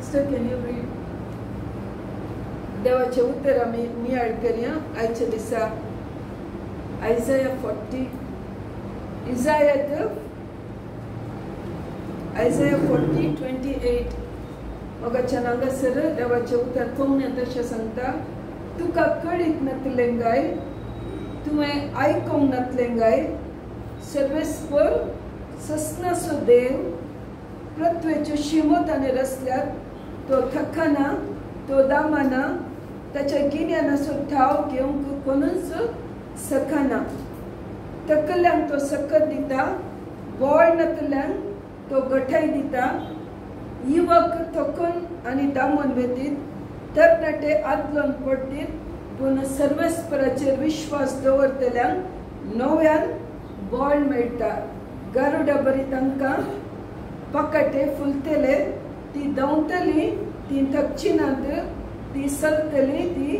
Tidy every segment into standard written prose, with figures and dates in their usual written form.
Sister, can you read? देवाचे उत्तर मी आयकली आयचे दिसा Isaiah 40 Isaiah 40:28 मोगाच्या हांगासर देवाचे उत्तर तोमने तशें सांगता तुका कळीत नातलें काय तुवें आयकूंक नातलें काय सर्वेस्पर सस्नासो देव पृथ्वेच्यो शिमो ताणें रचल्यात तो थकना तो दामना ताच्या गिन्यानाचो ठाव घेवंक कोणूच सकना तकल्यांक तो सकत दिता बोळ नातल्यांक तो गठाय दिता युवक थकून आनी दामून वेतीत तरणाटे आदलोन पडटीत पूण सर्वेस्पराचेर विश्वास दवरतल्यांक नव्यान बोळ मेळटा गारुडा बरी तांकां पकाटे फुलतले ती धांवतली ती थकची नात ती चलतली ती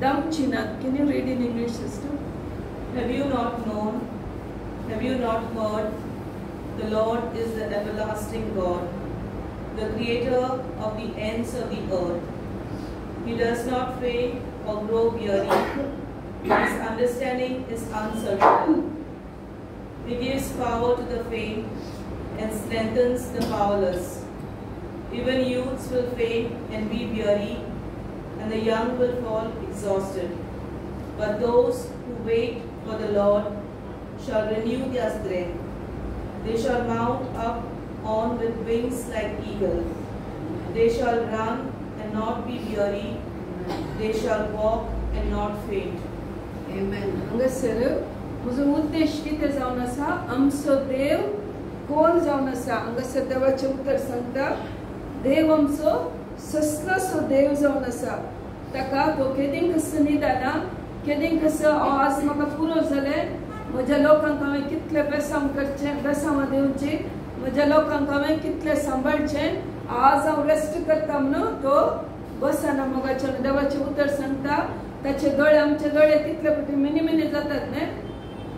धांवची नात. Can you read in English, sister? Have you not known? Have you not heard? The Lord is the everlasting God, the creator of the ends of the earth. He does not faint or grow weary. His understanding is unsearchable. He gives power to the faint and strengthens the powerless. Even youths will faint and be weary, and the young will fall exhausted. But those who wait for the Lord shall renew their strength. They shall mount up on with wings like eagles. They shall run and not be weary. They shall walk and not faint. Amen. हांगासर म्हजो उद्देश कितें जावन आसा आमचो देव कोण जावन आसा हांगासर देवाचें उत्तर सांगता देव आमचो सस्नासो देव जावन आसा ताका तो केदीं कसो निदाना केदीं कसो आज म्हाका पुरो जालें म्हज्या लोकांक हांवें कितलें बेसांव करचें बेसांवां दिवची म्हज्या लोकांक हांवें कितलें सांबाळचें आज हांव रेस्ट करता म्हणून तो बसना मोगाचें देवाचें उतर सांगता ताचे दोळे आमचे दोळे कितले पटी मिनी जातात न्ही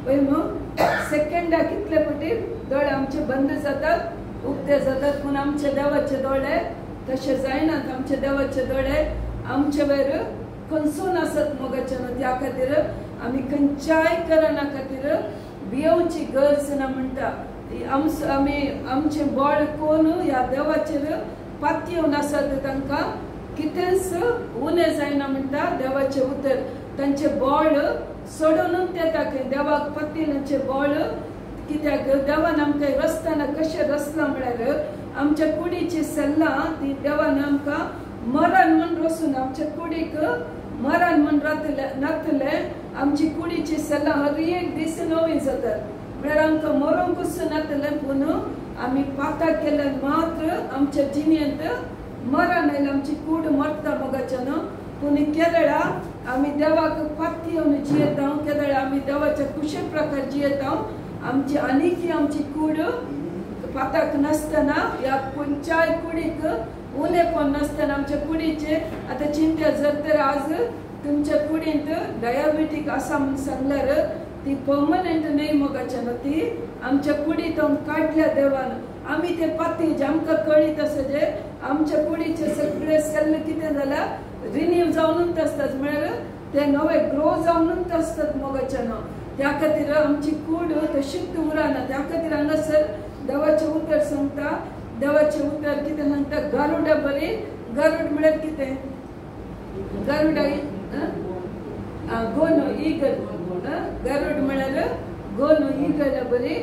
पळय न्हू सेकंडा कितले पटी दोळे आमचे बंद जातात उक्ते जातात पूण आमचे देवाचे दोळे तशें जायनात आमचे देवाचे दोळे आमचे वयर खंसून आसत मोगाचें त्या खातीर आमी खंयच्याय कारणां खातीर भियेवची गरज ना म्हणटा आमी आमचें बळ कोण ह्या देवाचेर पातयेवन आसात तांकां कितेंच उणें जायना म्हणटा देवाचें उतर तांचे बळ सोडूनच येता खंय देवाक पातयेलांचें बळ कित्याक देवान आमकां रस्त्यान कशें रचलां म्हळ्यार आमच्या कुडीची सेल्लां ती देवान आमकां मरण म्हण रचून आमच्या कुडीक मरण म्हण नातले आमची कुडीची सेल्लां हर एक दीस नवी जातात म्हळ्यार आमकां मरूंकूच नातलें पूण आमी पाताक केल्यान मात्र आमच्या जिणेंत मरण आयलें आमची कूड मरता मोगाच्यान पूण केदळा आमी देवाक पातयेवन जियेता केदळा आमी देवाच्या कुशे प्रकार जियेता आमची आनीक आमची कूड पाताक नासतना ह्या खंयच्याय कुडीक उणेपण नासतना आमच्या कुडीचे आतां चिंत्या जर तर आज तुमच्या कुडींत डायबिटीक आसा म्हूण सांगल्यार ती पर्मनंट न्ही मोगाच्यान ती आमच्या कुडींतून काडल्या देवान आमी ते पातयेचे आमकां कळीत आसा जे आमच्या कुडीचे सगळे सेल कितें जाला रिन्यू जावनूच आसतात म्हळ्यार ते नवे ग्रो जावनूच आसतात मोगाच्यान त्या खातीर आमची कूड तशीच उरना त्या खातीर हांगासर देवाचें उतर सांगता देवाचें उतर कितें सांगता गारुडा बरी गारुड म्हळ्यार कितें गारुडा गोनो इगल गारुड म्हळ्यार गोनो इगल बरी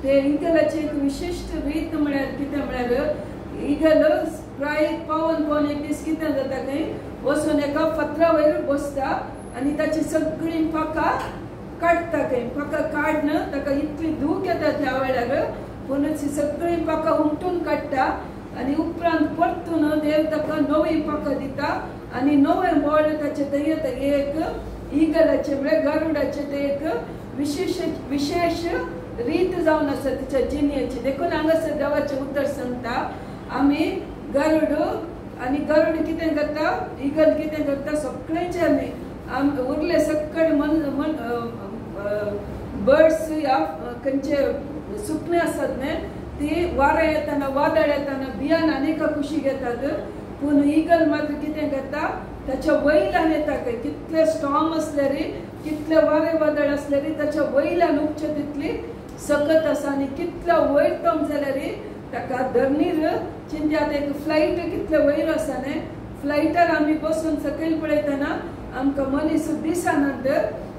ते इगलाची एक विशिश्ट रीत म्हळ्यार कितें म्हळ्यार इगल प्राय पावन एक दीस कितें जाता खंय वचून एका फातरा वयर बसता आनी ताची सगळीं पाकां काडटा खंय पाकां काडन ताका इतली दूख येता त्या वेळार पूण सगळीं पाकां उमटून काडटा आनी उपरांत परतून देव ताका नवी पाकां दिता आनी नवें बळ ताचे ते एक इगलाचे म्हळ्यार गारुडाचे ते एक विशेष रीत जावन आसा तिच्या जिणेची देखून हांगासर देवाचें उतर सांगता आमी गारुड आनी गारुड कितें करता इगल कितें करता सगळेंचे आमी उरले सक्कळ बर्ड्स या खंयचे सुकणे आसतात न्ही ती वारें येताना वादळ येताना बियान आनीक कुशी घेतात पूण ईगल मात्र कितें करता ताच्या वयल्यान येता काय कितले स्टॉर्म असले रे कितले वारे वादळ असले रे ताच्या वयल्यान उपचे तितली सकत आसा आनी कितलो वयर तम जाल्यार रे ताका धरणीर चिंत्यात एक फ्लायट कितले वयर आसा न्ही फ्लायटार आमी बसून सकयल पळयतना आमकां मनीस दिसनात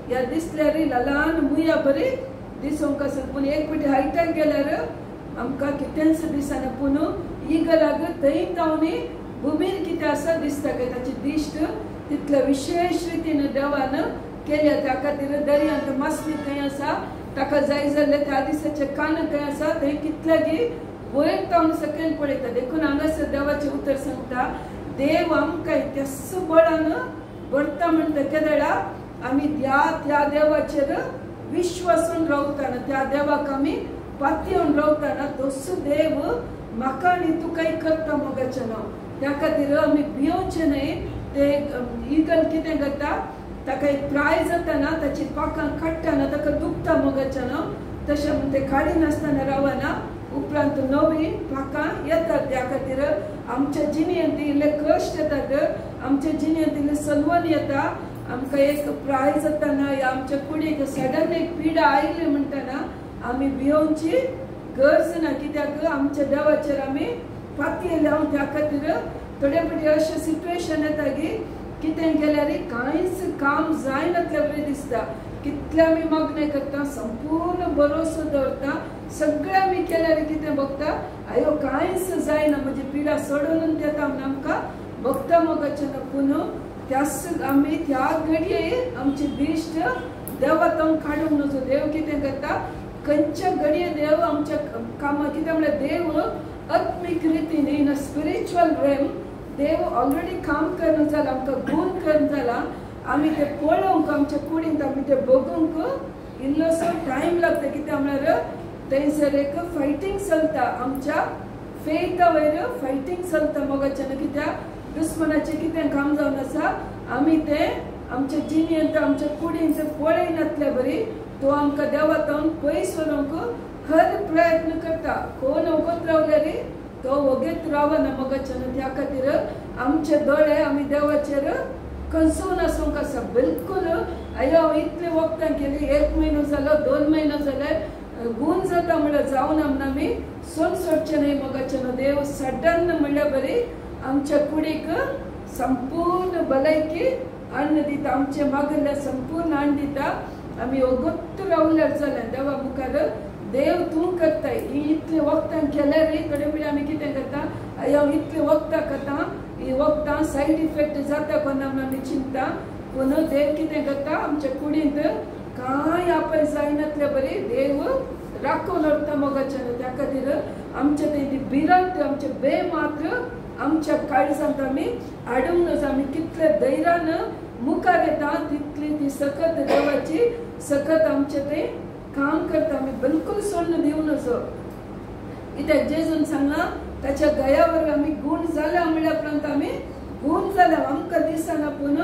ह्या दिसल्यार ल्हान मुया बरी दिसूंक आसा पूण एक फावटी हायटाक गेल्यार आमकां कितेंच दिसना पूण ईगलाक थंय जावन भुमीर कितें आसा दिसता काय ताची दिश्ट तितल्या विशेष रितीन देवान केल्या त्या खातीर दर्यांत मासली खंय आसा ताका जाय जाल्ले त्या दिसाचे कान खंय आसा थंय कितलेगी वयर जावन सकयल पळयता देखून हांगासर देवाचें उतर सांगता देव आमकां त्याच बळान भरता म्हणटा केदळा आमी त्या देवाचेर विश्वासून रावतना त्या देवाक आमी पातयेवन रावतना तोच देव म्हाका आनी तुकाय करता मोगाचें नांव त्या खातीर आमी भियोवचें न्हय ते ईगल कितें करता ताका एक प्राय जातना ताची पाखां काडटाना ताका दुखता मोगाचें नांव तशें म्हण ते काडी नासतना रावना उपरांत नवी पाखां येतात त्या खातीर आमच्या जिणेंत इल्ले कश्ट येतात आमच्या जिणेंत इल्ले सलवण येता आमकां एक प्राय जातना या आमच्या कुडीक सडन एक पिडा आयली म्हणटना आमी भियोवची गरज ना कित्याक आमच्या देवाचेर आमी पातये लावन त्या खातीर थोडे फावटी अशें सिट्युएशन येता की कितें केल्यार कांयच काम जायनातले बरें दिसता कितले आमी मागणे करता संपूर्ण भरोसो दवरता सगळें आमी केल्यार कितें बघता अयो कांयच जायना म्हजी पिडा सोडून येता म्हण आमकां बघता मोगाचें ना पूण त्याच आमी त्या घडये आमची दिश्ट देवातान काडूंक नजो देव कितें करता खंयच्या घडये देव आमच्या कामां कितें म्हळ्यार देव आत्मीक रितीन इन अ स्पिरिच्युअल रेम देव ऑलरेडी काम करून जाला आमकां गुण करून जाला आमी ते पळोवंक आमच्या कुडींत आमी ते बघूंक इल्लोसो टायम लागता कित्याक म्हळ्यार थंयसर एक फायटींग चलता आमच्या फेथा वयर फायटींग चलता मोगाचें कित्याक दुस्मनाचें कितें काम जावन आसा आमी ते आमच्या जिणेंत आमच्या कुडींत पळयनातले बरी तो आमकां देवातान पयस व्हरूंक हर प्रयत्न करता कोण वगत रावल्यार तो वगत रावना मोगाचें त्या खातीर आमचे दोळे आमी देवाचेर खंसून आसूंक आसा बिलकुल अयो हांव इतले वखदां केली 1 म्हयनो जालो 2 म्हयनो जाले गुण जाता म्हळ्यार जावना म्हण आमी सोन सोडचें न्हय मोगाचें देव सडन म्हळ्यार बरी आमच्या कुडीक संपूर्ण भलायकी अन्न दिता आमचे मागले संपूर्ण अन्न दिता आमी वगत रावल्यार जालें देवा मुखार देव तूं करताय इतले वखदां केल्यार थोडे वेळ आमी कितें करता हांव इतले वखदां करता ही वखदां सायड इफेक्ट जाता कोणा म्हण आमी चिंता पूण देव कितें करता आमच्या कुडींत कांय आपय जायनातले बरी देव राखून उरता मोगाचें त्या खातीर आमचे ते भिरांत आमचे बेमात्र आमच्या काळजांत आमी हाडूंक नजो आमी कितले धैर्यान मुखार येता तितली ती सकत देवाची सकत आमचे ते काम करता आमी बिलकुल सोडून दिवं नजो कित्याक जेजून सांगला ताच्या गयावर आमी गुण जाल्या म्हळ्या उपरांत आमी गुण जाल्या आमकां दिसना पूण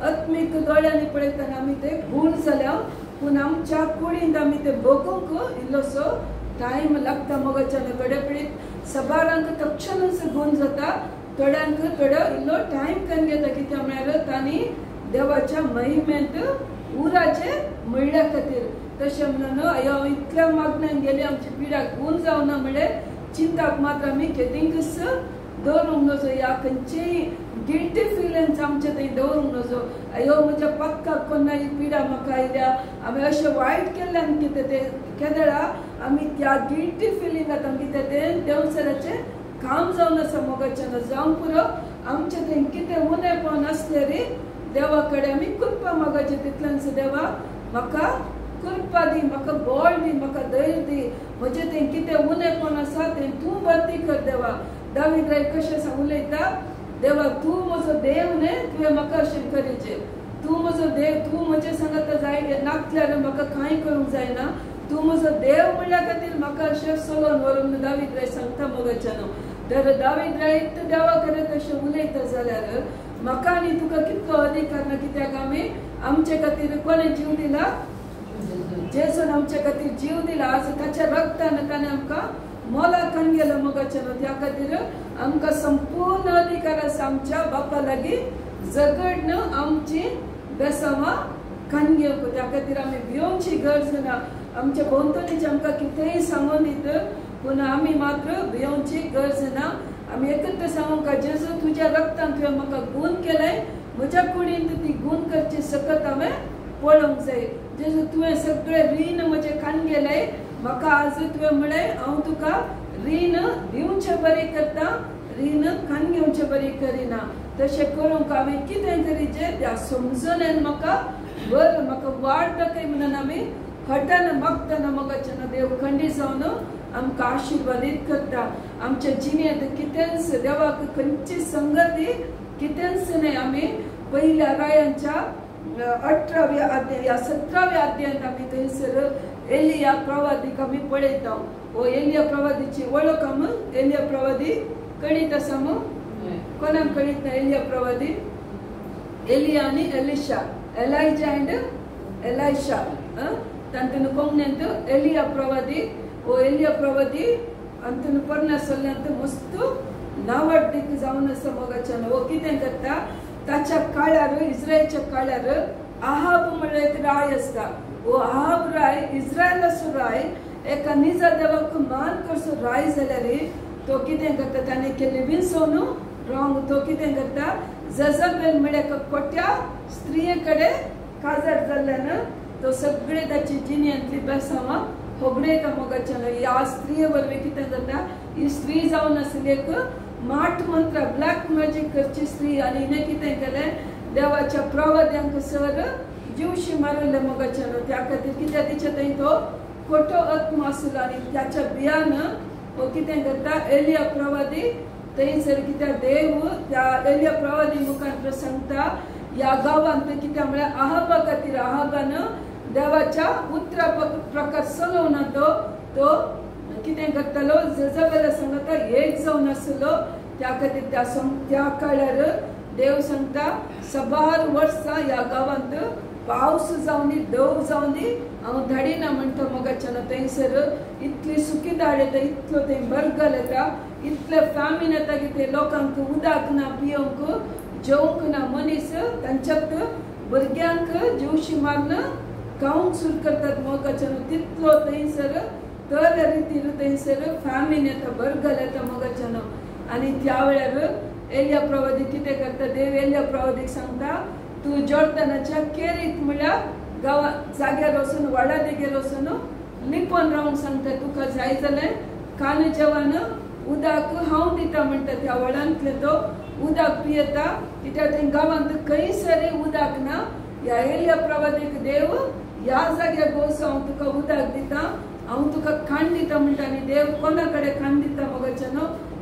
आत्मीक दोळ्यांनी पळयतना आमी ते गुण जाल्या पूण आमच्या कुडींत आमी ते बघूंक इल्लोसो टायम लागता मोगाचें थोडे पिडीत सबारांक तक्षणच गुण जाता थोड्यांक थोडो इल्लो टायम करून घेता कित्याक म्हळ्यार तांणी देवाच्या महिमेंत उराचे म्हणल्या खातीर तशें म्हणून हांव इतल्या मागण्यांक गेली आमची पिडा गुण जावना म्हळ्यार चिंताक मात्र आमी केदींकच दवरूंक नजो या खंयचीय गिल्टी फिलिंग्स आमचे थंय दवरूंक नजो अयो म्हज्या पक्काक कोन्ना ही पिडा म्हाका आयल्या आमी अशें वायट केल्ल्यान कितें ते केदळा आमी त्या गिल्टी फिलिंगांत आमी कितें तें देवसराचें काम जावन आसा मोगाचें जावंक पुरो आमचें थंय कितें उणेपण आसलें रे देवा कडेन आमी कृपा मागचें तितल्यानच देवा म्हाका कृपा दी म्हाका बळ दी म्हाका धैर्य दी म्हजें थंय कितें उणेपण आसा तें तूं भरती कर देवा दावीद राय कशें उलयता देवा तूं म्हजो देव न्ही तुवें म्हाका अशें करीचें तूं म्हजो देव तूं म्हजे सांगता जाय नासल्यार म्हाका कांय करूंक जायना तूं म्हजो देव म्हणल्या खातीर म्हाका अशें चलोवन व्हरून दावीद राय सांगता मोगाचें तर दावीद राय देवा कडेन तशें उलयता जाल्यार म्हाका आनी तुका कितलो अधिकार ना कित्याक आमी आमचे खातीर कोणें जीव दिला जेजून आमचे खातीर जीव दिला आज ताच्या रक्तान ताणें आमकां मोलाक गेलो मोगाचें त्या खातीर आमकां संपूर्ण अधिकार आसा आमच्या बापा लागी झगडणं आमची बेसावा खानगे त्या खातीर आमी भिवची गरज ना आमच्या भोंवतणीचे आमकां कितेंय सांगून दित पूण आमी मात्र भिवची गरज ना आमी एकच सांगूं का जेजू तुज्या रक्तान तुवें म्हाका गुण केलाय म्हज्या कुडींत ती गुण करची सकत हांवें पळोवंक जाय जेजू तुवें सगळे रीण म्हजे खानगेले म्हाका आज तुवें म्हळें हांव तुका रीण दिवचें बरें करता रीण खानगेवचें बरें करिना तशें करूंक हांवें कितें करीचें त्या समजून म्हाका बरं म्हाका वाड दाखय म्हणून आमी हटान मागतना मोगाच्यान देव खंडी जावन आमकां आशिर्वादीत करता आमच्या जिणेंत कितेंच देवाक खंयची संगती कितेंच न्हय आमी पयल्या रायांच्या 18व्या अध्याय या 17व्या अध्यायांत आमी थंयसर एलिया प्रवादीक आमी पळयता ओ एलिया प्रवादीची वळख आमी एलिया प्रवादी कळीत आसा मग कोणाक कळीत ना एलिया प्रवादी एलिया आनी एलिशा एलायजा अँड एलायशा तांतून कोंगण्यांत एलिया प्रवादी ओ एलिया प्रवादी अंतून पर्णा सल्ल्यांत मस्त नावाडीक जावन आसा मोगाच्यान ओ कितें करता ताच्या काळार इस्रायलच्या काळार आहाब म्हणल्यार एक राय आसता ओ आहाब राय इस्रायलाचो राय एका निजा देवाक मान करसो राय जाल्यार तो कितें करता ताणें केल्लें विंसोन रॉंग तो कितें करता जजबेल म्हळ्यार एका कोट्या स्त्रिये कडेन काजार जाल्ल्यान तो सगळे ताची जिणेंतली बेसांवां होगडयता मोगाच्यान ह्या स्त्रिये वरवीं कितें जाता ही स्त्री जावन आसली एक माठ मंत्र ब्लॅक मॅजीक करची स्त्री आनी हिणें कितें केलें देवाच्या प्रवाद्यांक सर जीवशी मारले मोगाच्यान त्या खातीर कित्याक तिचे थंय तो खोटो आत्मा आसलो आनी त्याच्या बियान हो कितें करता एलिया प्रवादी थंयसर कित्याक देव त्या एलिया प्रवादी मुखार सांगता ह्या गांवांत कित्याक म्हळ्यार आहाबा खातीर आहाबान देवाच्या उतरा प्रकार चलोवना तो कितें करतालो जजबेला सांगता एक जावन आसलो त्या खातीर त्या काळार देव सांगता 6 वर्सां ह्या गांवांत पावस जावन दी दव जावन दी हांव धाडिना म्हणटा मोगाच्यान थंयसर इतली सुखीदाळ येता इतलो थंय बरगल येता इतले फॅमिन येता की ते लोकांक उदक ना पियोंक जेवंक ना मनीस तांच्यात भुरग्यांक जेवशी मारन खावंक सुरू करतात मोगाच्यान तितलो थंयसर तर रितीन थंयसर फॅमिन येता बरगल येता मोगाच्यान आनी त्या वेळार एलिया प्रवादी कितें करता देव एलिया प्रवादीक सांगता तू जॉर्दानाच्या केरीत म्हळ्यार गांवा जाग्यार वचून वाडा देगेर वचून लिपोन रावंक सांगता तुका जाय जाल्यार कान जेवण उदक हांव दिता म्हणटा त्या वडांतले तो उदक पियेता कित्याक थंय गांवांत खंयसरी उदक ना ह्या एलिया प्रवादीक देव ह्या जाग्यार वचून हांव तुका उदक दिता हांव तुका खाण दिता म्हणटा आनी देव कोणा कडेन खाण दिता मोगाच्यान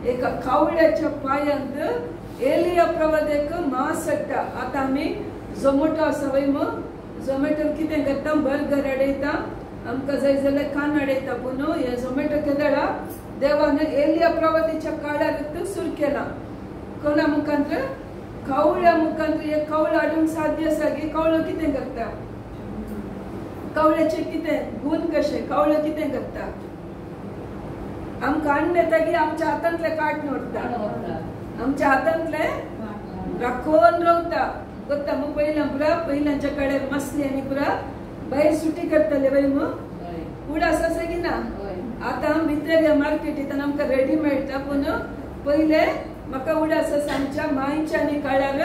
एका कावळ्याच्या पायांत एलिया प्रवादीक मांस हाडटा आतां आमी झोमॅटो आसा वय मग झोमॅटो कितें करता बर्गर हाडयता आमकां जाय जाल्यार खाण हाडयता पूण हे झोमॅटो केदळा देवान एलिया प्रवादीच्या काळार सुरू केला कोणा मुखांत्र कावळ्या मुखांत्र एक कावळो हाडूंक साध्य आसा की कावळो कितें करता कावळ्याचे कितें गुण कशे कावळो कितें करता आमकां अन्न येता की आमच्या हातांतले काट नोडटा आमच्या हातांतले राखोवन रावता करता मग पहिल्यांच्या कडेन मसली आनी पुरा भायर सुटी करताले बाई मग उडास आसा की ना आतां भितर मार्केटींत आमकां रेडी मेळटा पूण पयले म्हाका उडास आसा आमच्या मांयच्या आनी काळार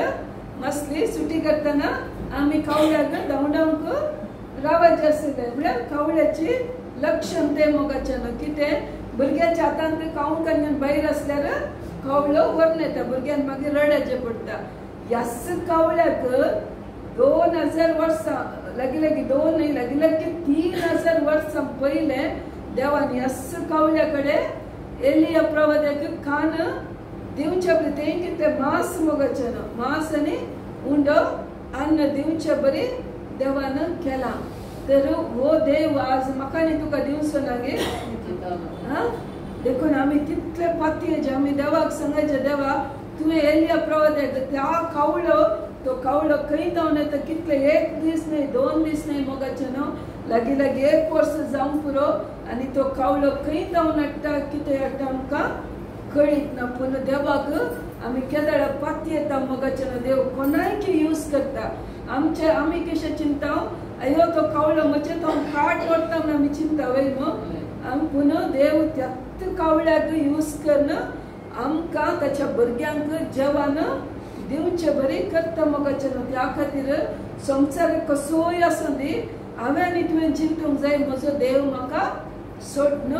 मसली सुटी करतना आमी कावळ्याक धांवडावंक रावचे आसले म्हळ्यार कावळ्याची लक्षण ते मोगाच्यान कितें भुरग्याच्या हातांत खावंक आनी भायर आसल्यार कावळो व्हरून येता भुरग्यांक मागीर रडाचें पडटा ह्याच कावळ्याक 2000 वर्सां लागीं 2 न्हय लागीं 3000 वर्सां पयले देवान ह्याच कावळ्या कडेन एलिया प्रवाद्याक खाण दिवचे बरें तें कितें मांस मोगाच्यान मांस आनी उंडो अन्न दिवचे बरें देवान केलां तर हो देव आज म्हाका आनी तुका दिवचो ना गे देखून आमी कितले पातयेचे आमी देवाक सांगचे देवा तुवें एलिया प्रवाद्याक त्या कावळो तो कावळो खंय जावन येता कितले 1 दीस न्हय 2 दीस न्हय मोगाच्यान लागीं 1 वर्स जावंक पुरो आनी तो कावळो खंय जावन हाडटा कितें हाडटा आमकां कळीत ना पूण देवाक आमी केदळ पाती येता मोगाचें देव कोणायकी यूज करता आमी कशें चिंता अयो तो कावळो म्हजे तो काट करता म्हणून आमी चिंता वय न्हू पूण देव त्यात कावळ्याक यूज करन आमकां ताच्या भुरग्यांक जेवण दिवचें बरें करता मोगाचें त्या खातीर संवसार कसोय आसूं दी हांवें आनी तुवें चिंतूंक जाय म्हजो देव म्हाका सोडून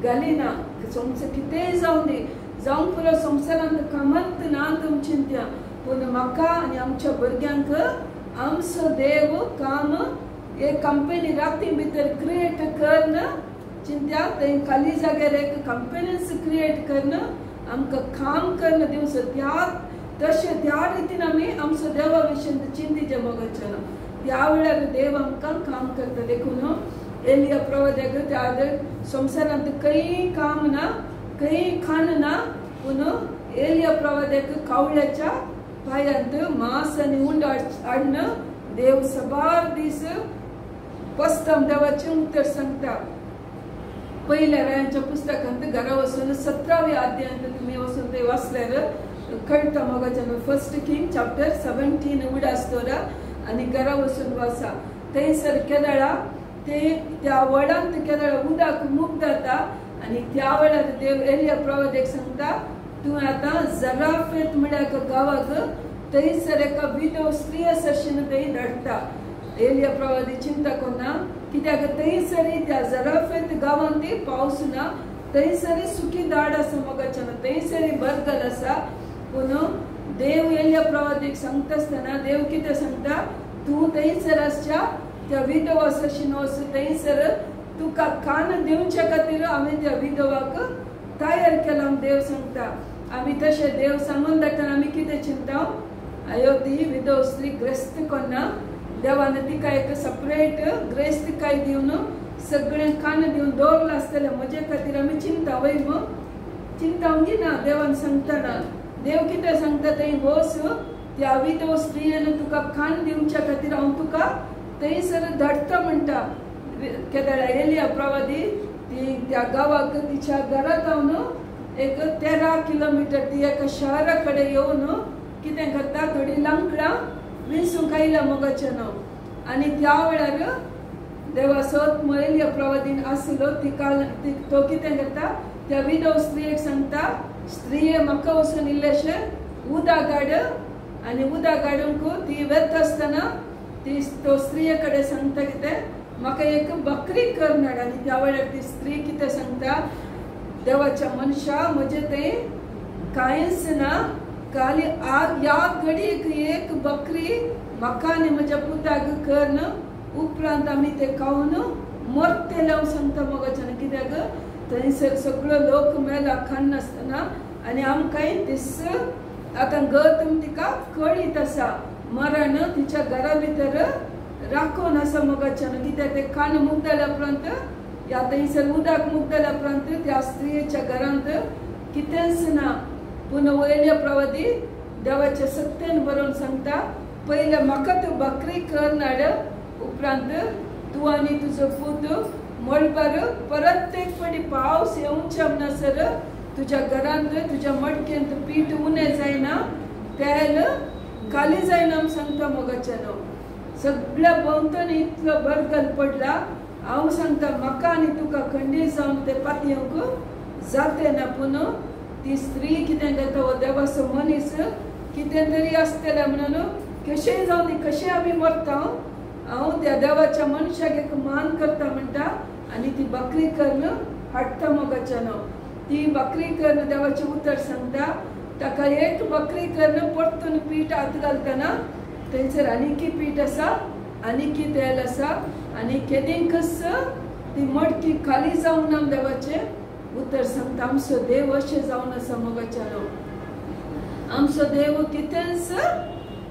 घालिना संवसार कितेंय जावं दी जावंक पुरो संवसारांत कामत ना तुम चिंत्या पूण म्हाका आनी आमच्या भुरग्यांक आमचो देव काम एक कंपनी राती भितर क्रिएट करन चिंत्या थंय खाली जाग्यार एक कंपनीज क्रिएट करन आमकां काम करन दिवचो तशें त्या रितीन आमी आमचो देवा विशीं चिंतीचें मोगाचें त्या वेळार देव आमकां काम करता देखून एलिया प्रवाद्याक त्या संवसारांत खंय काम ना खंय खाण ना पूण एलिया प्रवाद्याक कावळ्याच्या पायांत मांस आनी उंड हाडन देव सबार दीस पस्तम देवाचें उतर सांगता पयल्या रायांच्या पुस्तकांत घरा वचून 17व्या अध्यायांत तुमी वचून थंय वाचल्यार कळटा मोगाचें फर्स्ट किंग चॅप्टर 17 उगडा स्टोरा आनी घरा वचून वाचा थंयसर केदळा ते त्या वडांत केदळा उदक मूग जाता आनी त्या वेळार देव एलिया प्रवाद्याक सांगता तूं आतां जराफेत म्हळ्यार गांवाक थंयसर एका विधव स्त्री आशिल्ली थंय धाडटा एलिया प्रवादी चिंता करना कित्याक थंयसरी त्या जराफेत गांवांत पावस ना थंयसरी सुखी दाड आसा मोगाचें थंयसरी बरगल आसा पूण देव एलिया प्रवादीक सांगता आसतना देव कितें सांगता तूं थंयसर आसच्या त्या विधव आशिल्ली वच थंयसर तुका कान दिवचे खातीर हांवें त्या विधवाक तयार केला देव सांगता आमी तशें देव सांगून धाडटना आमी कितें चिंता अयो ती विधव स्त्री ग्रस्त करना देवान तिका एक सेपरेट ग्रेस्तिकाय दिवन सगळें कान दिवन दवरला आसतलें म्हजे खातीर आमी चिंता वय मग चिंतावंक ना देवान सांगतना देव कितें सांगता थंय वच त्या विधव स्त्रियेन तुका कान दिवच्या खातीर हांव तुका थंयसर धाडटा म्हणटा केदळा एलिया प्रवादी ती त्या गांवाक तिच्या घरांत हांव एक 13 किलोमीटर ती एका शहरा कडेन येवन कितें करता थोडी लांकडां विंसूंक आयल्या मोगाचें नांव आनी त्या वेळार देवासोत एलिया प्रवादीन आसलो तो कितें करता त्या विधव स्त्रियेक सांगता स्त्रिये म्हाका वचून इल्लेशें उदक हाड आनी उदक हाडूंक ती वेत आसतना ती तो स्त्रिये कडेन सांगता कितें म्हाका एक बकरी कर नाड आनी त्या वेळार ती स्त्री कितें सांगता देवाच्या मनशा म्हजे थंय कांयच ना खाली ह्या घडीक एक बकरी म्हाका आनी म्हज्या पुताक कर उपरांत आमी ते खावन मरतले हांव सांगता मोगाचें कित्याक थंयसर सगळो लोक मेला खानासतना आनी आमकांय दिस आतां गौतम तिका कळीत आसा मरण तिच्या घरा भितर राखून आसा मोगाचें कित्याक ते कान मूग जाल्या उपरांत या थंयसर उदक मूग जाल्या उपरांत त्या स्त्रियेच्या घरांत कितेंच ना पूण एलिया प्रवादी देवाच्या सत्तेन बरोवन सांगता पयले म्हाका तूं बकरी कर नाड उपरांत तूं आनी तुजो पूत मळबार परत एक फावटी पावस येवच्या म्हणसर तुज्या घरांत तुज्या मडकेंत पीठ उणें जायना तेल खाली जायना म्हूण सांगता मोगाचें सगळ्या भोंवतणी इतलो बरगल पडला हांव सांगता म्हाका आनी तुका खंडीर जावन ते पातयेवंक जाते ना पूण ती स्त्री कितें करता हो देवाचो मनीस कितें तरी आसतलें म्हणून कशेंय जावन दी कशें आमी मरता हांव त्या देवाच्या मनशाक एक मान करता म्हणटा आनी ती बकरी करून हाडटा मोगाचें ती बकरी करून देवाचें उतर सांगता ताका एक बकरी करून परतून पीठ हात घालतना थंयसर आनीकी पीठ आसा आनीकी तेल आसा आनी केदींकच ती मडकी खाली जावंक ना देवाचें उतर सांगता आमचो देव अशें जावन आसा मोगाचें आमचो देव कितेंच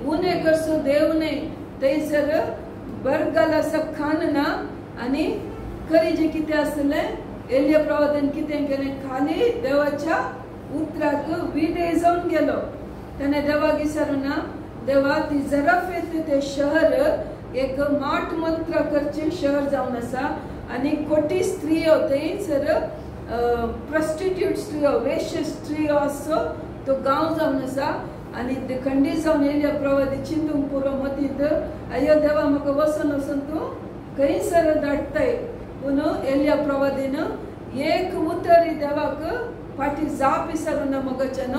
उणें करचो देव न्हय थंयसर बरगल आसा खान ना आनी खरी जें कितें आसलें एलिया प्रवादीन कितें केलें खाली देवाच्या उतराक विडे जावन गेलो ताणें देवाक विचारूं ना देवा ती जराफेत ते शहर एक माट मंत्र करचें शहर जावन आसा आनी कोटी स्त्रियो थंयसर प्रस्टिट्यूट स्त्रियो वेश्य स्त्रियो आसो तो गांव जावन आसा आनी खंडी जावन येयल्या प्रवादी चिंतूंक पुरो मतींत अयो देवा म्हाका वचून वचून तूं खंयसर धाडटाय पूण येयल्या प्रवादीन एक उतर देवाक फाटी जाप विसरना मोगाच्यान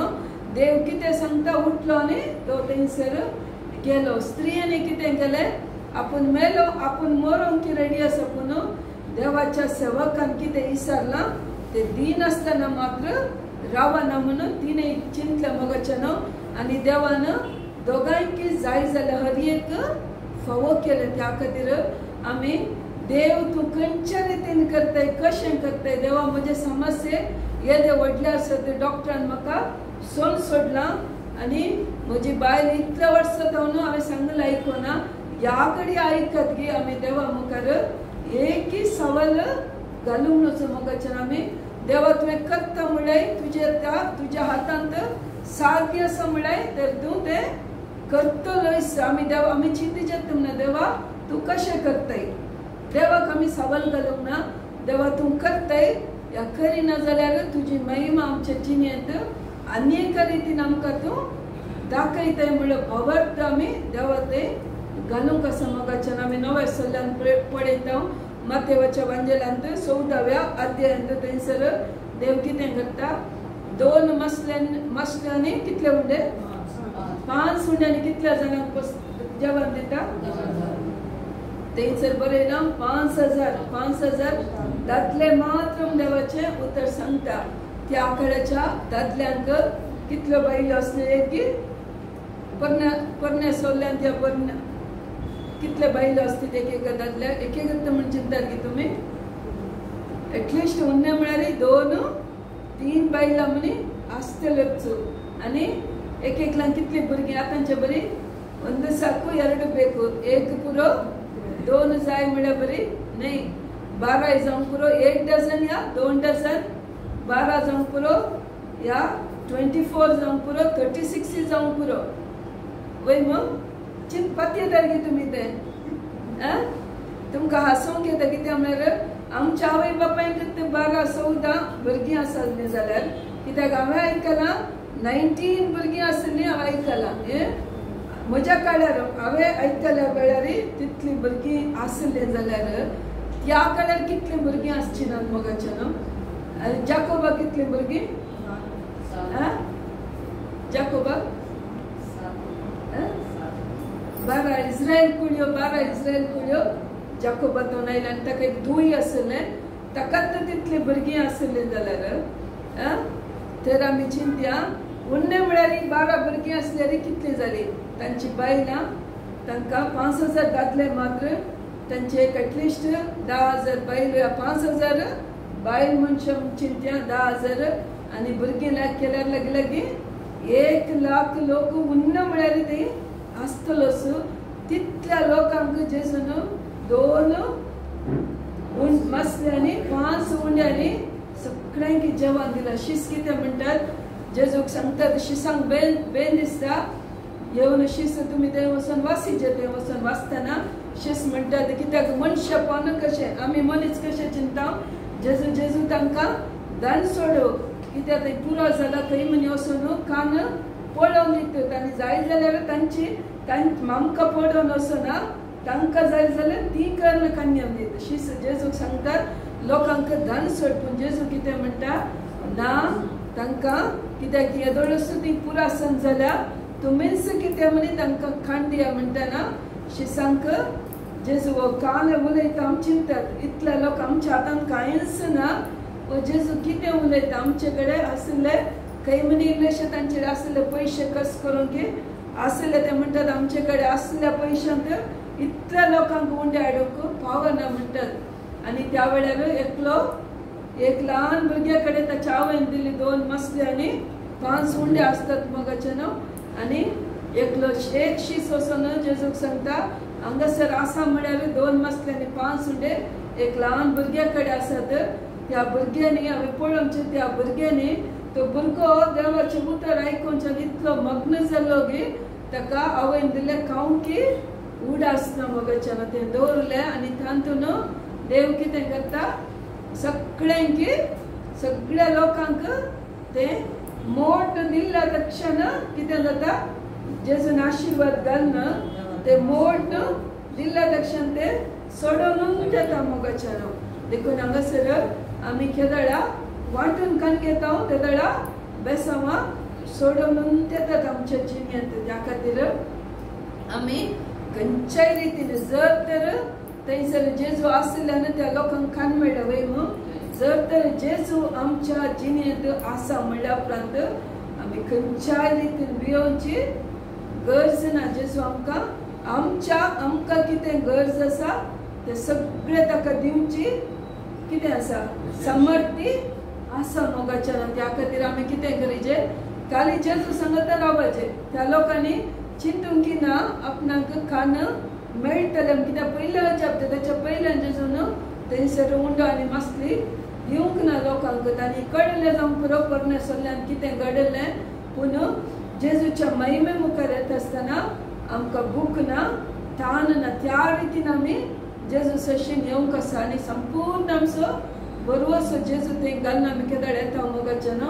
देव कितें सांगता उठलो आनी तो थंयसर गेलो स्त्रियांनी कितें केलें आपूण मेलो आपूण मरोंक रेडी आसा पूण देवाच्या सेवकान कितें विचारलां ते दिनासतना मात्र रावना म्हणून तिने चिंतलें मोगाच्यान आनी देवान दोगांयकी जाय जाल्यार हर एक फावो केलें त्या खातीर आमी देव तूं खंयच्या रितीन करताय कशें करताय देवा म्हजे समस्येक येदे व्हडले आसा ते डॉक्टरान म्हाका सोन सोडलां आनी म्हजी बायल इतल्या वर्सां जावन हांवें सांगलें आयकोना ह्या घडी आयकत गे आमी देवा मुखार एकय सवाल घालूंक नजो मोगाच्यान आमी देवा तुवें करता म्हळ्यार तुज्या हातांत साध्य आसा म्हळ्यार तर तूं तें करतलोच आमी देवा आमी चिंती जेता म्हणा देवा तूं कशें करताय देवाक आमी सवाल घालूंक ना देवा तूं करताय या करिना जाल्यार तुजी महिमा आमच्या जिणेंत आनी एका रितीन आमकां तूं दाखयताय म्हणून भावार्थ आमी देवा तें घालूंक आसा मोगाच्यान आमी नव्या सल्ल्यान पळयता मत्तेवाच्या वांजेलांत 14व्या अध्यायांत थंयसर देव कितें करता 2 मसल्यांनी कितले उंडे 5 उंड्यांनी कितल्या जाणांक जेवण दिता थंयसर बरयलां 5000 दादले मात्र देवाचे उतर सांगता त्या आंकड्याच्या दादल्यांक कितल्यो बायलो आसले की परण्या सोल्ल्यान त्या परण्या कितले बायलो असतील एक दादल्या एक म्हणून चिंतात की तुम्ही एटलिस्ट उन्ने म्हळ्यार 2-3 बायलां म्हणी आसतल्योच आनी एकलांक कितली भुरगीं आतांचे बरी ಒಂದು ಸಾಕು ಎರಡು ಬೇಕು एक पुरो 2 जाय म्हळ्यार बरी नाही 12 जावंक पुरो 1 डझन या 2 डझन 12 जावंक पुरो या 24 जावंक पुरो 36 जावंक पुरो वय मग चिंत पत्य दरगे तुम्ही ते तुमकां हांसूंक येता कित्याक म्हळ्यार आमच्या आवय बापायक 12-14 भुरगीं आसलीं जाल्यार कित्याक हांवें आयकलां 19 भुरगीं आसलीं हांवें आयकलां म्हज्या काळार हांवें आयकल्या वेळार तितलीं भुरगीं आसलीं जाल्यार त्या काळार कितलीं भुरगीं आसची नात मोगाच्यान जाकोबा कितलीं भुरगीं जाकोबा 12 इस्रायल कुळ्यो जाकोबातून आयले आनी ताका एक धूय आसलें ताकाच तितलीं भुरगीं आसलीं जाल्यार तर आमी चिंत्या उन्ने म्हळ्यार 12 भुरगीं आसल्यार कितलीं जालीं तांची बायलां तांकां 5000 दादले मात्र तांचे एटलिस्ट 10000 बायल 5000 बायल मनशां चिंत्या 10000 आनी भुरगीं केल्यार लागीं 1 लाख लोक उन्न म्हळ्यार ती आसतलोच तितल्या लोकांक जेजून 2 मसल्यांनी 5 उंड्यांनी सगळ्यांक जेवण दिलां शीस कितें म्हणटात जेजूक सांगतात शिसांक बेन दिसता येवन शीस तुमी थंय वचून वासीचे थंय वचून वाचतना शीस म्हणटात कित्याक मनशापण कशें आमी मनीस कशें चिंता जेजू तांकां दान सोडो कित्याक थंय पुरो जाला थंय म्हणी वचून कान पळोवन दितात आनी जाय जाल्यार आमकां पळोवन वचना तांकां जाय जाल्यार ती कर्ण कन्या दिता शीस जेजूक सांगतात लोकांक दान सोड पूण जेजू कितें म्हणटा ना तांकां कित्याक येदोळस ती पुरो आसत जाल्यार तुमीच कितें म्हणी तांकां खाण दिया म्हणटना शिसांक जेजू हो कान उलयता आमी चिंतात इतले लोक आमच्या हातान कांयच ना वो जेजू कितें उलयता आमचे कडेन आसले खंय म्हणी इल्लेशे तांचेर आसले पयशे कस करून की आसले ते म्हणटात आमचे कडेन आसल्या पयशांत इतल्या लोकांक उंडे हाडूंक पावना म्हणटात आनी त्या वेळार एक ल्हान भुरग्या कडेन ताच्या आवयन दिली 2 मसले आनी 5 उंडे आसतात मोगाच्यान आनी एक शीस वचून जेजूक सांगता हांगासर आसा म्हळ्यार 2 मसले आनी 5 उंडे एक ल्हान भुरग्या कडेन आसात त्या भुरग्यांनी हांवें पळोवचे त्या भुरग्यांनी तो भुरगो देवाचें उतर आयकोनच्यान इतलो मग्न जाल्लो की ताका आवयन दिलें खावंकी उड आसना मोगाच्यान तें दवरलें आनी तातूंत देव कितें करता सगळ्या लोकांक तें मोठ दिल्ला तक्षण कितें जाता जेजून आशीर्वाद घालना ते मोठ दिल्ला तक्षण ते सोडून जाता मोगाच्यान देखून हांगासर आमी केदळा वांटून कान घेता तेदळा बेसांवा सोडून येतात आमच्या जिणेंत त्या खातीर आमी खंयच्याय रितीन जर तर थंयसर जेजू आसल्यान त्या लोकांक कान मेळटा वय जर तर जेजू आमच्या जिणेंत आसा म्हणल्या उपरांत आमी खंयच्याय रितीन भियोवची गरज ना जेजू आमकां कितें गरज आसा ते सगळे ताका दिवची कितें आसा समर्थी आसा मोगाच्यान त्या खातीर आमी कितें करीचे खाली जेजू सांगता रावपाचे त्या लोकांनी चिंतूंक ना आपणाक कान मेळटले कित्याक पयले जप तेच्या पयल्यान जेजून थंयसर उंडो आनी मसली दिवंक ना लोकांक आनी कळले जावन पुरो परमेश्वरान कितें घडलें पूण जेजूच्या महिमे मुखार येता आसतना आमकां भूक ना तान ना त्या रितीन आमी जेजू सशीन येवंक आसा आनी संपूर्ण आमचो बरोवसो जेजू थंय घालून आमी केदार येता मोगाच्यान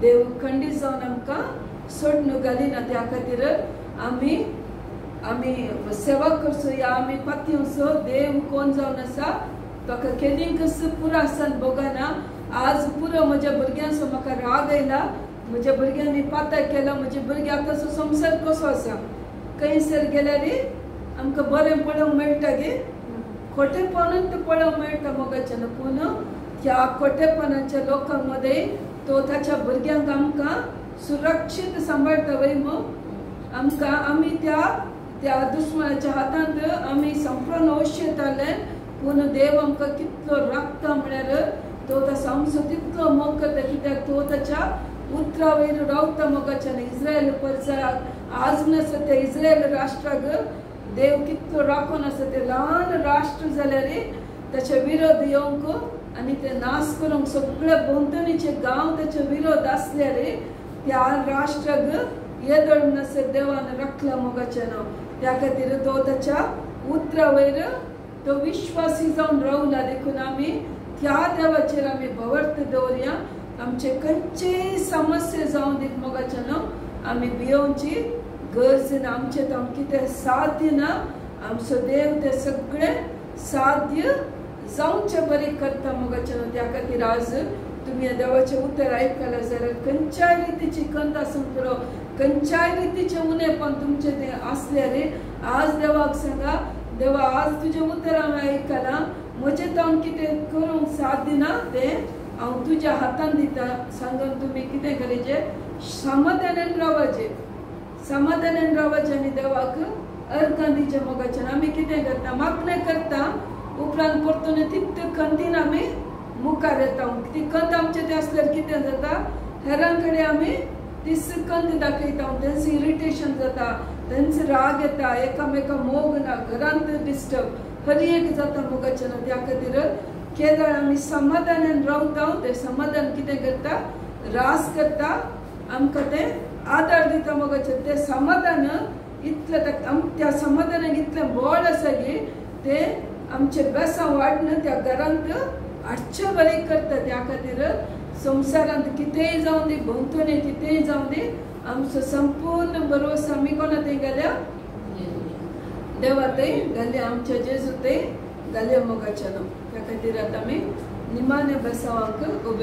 देव खंडीत जावन आमकां सोडून घालिना त्या खातीर आमी सेवा करचो या आमी पातयेवचो देव कोण जावन आसा ताका केदींच पुरो आसन बोगाना आज पुरो म्हज्या भुरग्यांचो म्हाका राग आयला म्हज्या भुरग्यांनी पातक केला म्हजे भुरगे आतांचो संवसार कसो आसा खंयसर गेल्यार आमकां बरें पळोवंक मेळटा गे खोटेपणान ते पळोवंक मेळटा मोगाच्यान पूण त्या खोटेपणाच्या लोकां मदें तो ताच्या भुरग्यांक आमकां सुरक्षीत सांबाळटा वय आमकां आमी त्या दुश्मनाच्या हातांत आमी संपूर्ण ओशेताले पूण देव आमकां कितलो राखता म्हळ्यार तो तसो आमचो तितलो मोग करता कित्याक तो ताच्या उतरा वयर रावता मोगाच्यान इस्रायल परचाक आजून आसा त्या इस्रायल राष्ट्राक देव कितलो राखून आसा ते ल्हान राष्ट्र जाल्यार ताचे विरोध येवंक आनी ते नाश करूंक सगळे भोंवतणीचे गांव ताचे विरोध आसल्यार त्या राष्ट्राक येदळून आसा देवान राखला मोगाच्यान त्या खातीर तो ताच्या उतरा वयर तो विश्वासी जावन रावला देखून आमी त्या देवाचेर आमी भवर्त दवरया आमचे खंयचेय समस्या जावं दीत मोगाच्यान आमी भियोवची गरज ना आमचे तो कितें साध्य ना आमचो देव ते सगळे साध्य जावचे बरें करता मोगाच्यान त्या खातीर आज तुमी देवाचें उतर आयकलां जाल्यार खंयच्याय रितीची खंत आसूं पुरो खंयच्याय रितीचें उणेपण तुमचें तें आसल्यार आज देवाक सांगा देवा आज तुजें उतर हांवें आयकलां म्हजें तोंड कितें करूंक साध्य ना तें हांव तुज्या हातान दिता सांगून तुमी कितें करीचें समाधानान रावचें आनी देवाक अर्घां दिचें मोगाच्यान आमी कितें करता मागणें करता उपरांत परतून तित्त खंतीन आमी मुखार येता ती खंत आमचें तें आसल्यार कितें जाता हेरां कडेन आमी ती खंत दाखयता तेंच इरिटेशन जाता तेंच राग येता एकामेका मोग ना घरांत डिस्टर्ब हर एक जाता मोगाच्यान त्या खातीर केदार आमी समाधानान रावता तें समाधान कितें करता रास करता आमकां तें आदार दिता मोगाचें तें समाधान इतलें त्या समाधानाक इतलें बळ आसा गे तें आमचे बेसां वाडन त्या घरांत हाडचें बरें करता त्या खातीर संवसारांत कितेंय जावं दी भोंवतणी कितेंय जावं दी आमचो संपूर्ण भरवस आमी कोणा थंय घाल्या देवा थंय घाल्या आमच्या जेजू थंय घाल्या मोगाच्यान त्या खातीर आतां आमी निमाणे बेसांवाक उबे